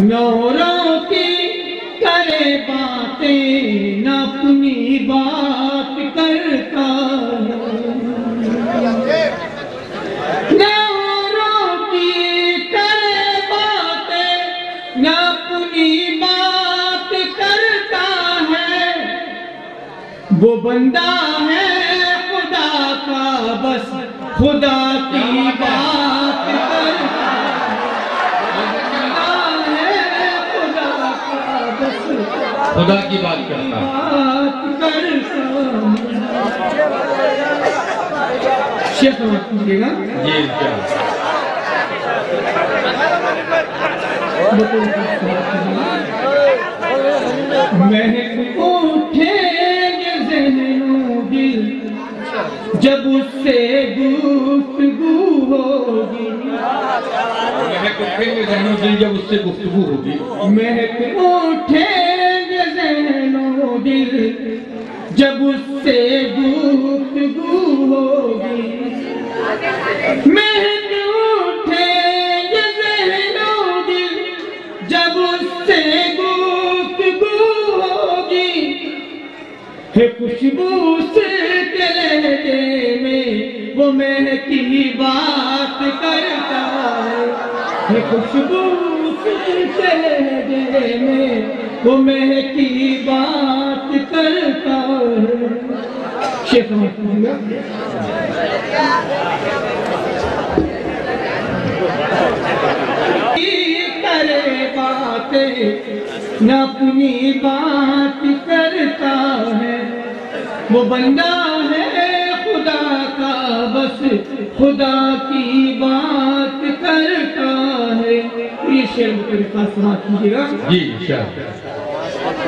نوروں کی کرے باتیں نہ اپنی بات کرتا نوروں کی کرے باتیں نہ اپنی بات کرتا ہے وہ بندہ ہے خدا کا بس خدا کی بات کرتا خدا کی بات کرتا شیخ سمجھ کیجئے گا جی کیا مہک اٹھیں گے ذہن و دل جب اس سے گفتگو ہوگی مہک اٹھیں گے ذہن و دل جب اس سے گفتگو ہوگی مہک اٹھیں گے ذہن و دل جب اس سے گفتگو ہوگی مہک اٹھیں گے ذہن و دل جب اس سے گفتگو ہوگی ہے خوشبو سے کے لہجے میں وہ مہکی بات کرتا ہے خوشبو سے کے لہجے میں وہ مہکی بات کرتا ہے شیخ سمجھ کیجئے کرے باتیں نہ اپنی بات کرتا ہے وہ بندہ ہے خدا کا بس خدا کی بات کرتا ہے یہ شعر مطلقہ سماعت کیجئے گا جی شاہ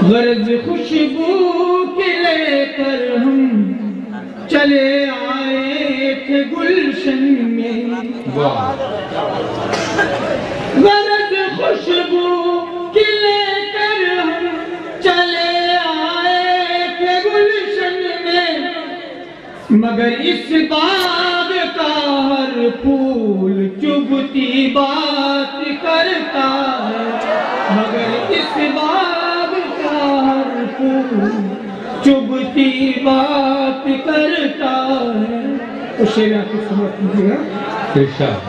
غرض خوشبو کے لے کر ہم چلے آئے تھے گلشن میں غرض خوشبو کے لے کر ہم چلے آئے تھے گلشن میں مگر اس باغ کا ہر پھول چبھتی بات کرتا ہے مگر اس باغ کا ہر پھول چبھتی بات کرتا ہے اس شعر آپ کو سمجھ کیجئے گا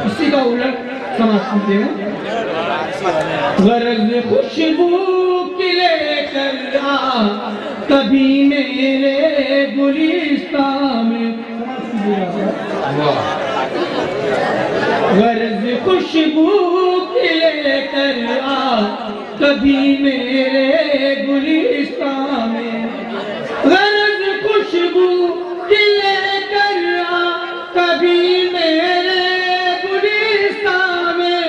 اسی کا الٹ سمجھ کیجئے گا غرض خوشبو کی لے کر آ کبھی میرے گلستان میں غرض خوشبو کی لے کر آ کبھی میرے گلستان میں غرض خوشبو کی لے کر آ کبھی میرے گلستان میں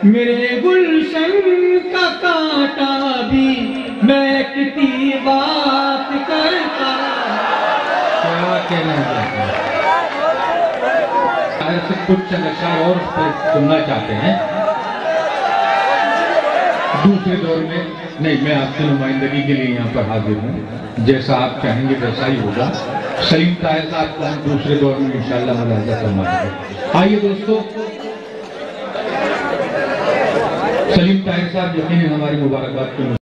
میرے گلشن کا کانٹا بھی مہکتی بات کرتا کیا کہنا چاہتے ہیں شاعر سے کچھ چند اشعار اور سننا چاہتے ہیں دوسرے دور میں نہیں میں آپ کی نمائندگی کے لیے یہاں پر حاضر ہوں جیسا آپ چاہیں گے ویسا ہی ہوگا سلیم طاہر صاحب کو ہم دوسرے دور میں انشاءاللہ ملاحظہ فرمائیں گے آئیے دوستو سلیم طاہر صاحب یقیناً ہماری مبارکباد کو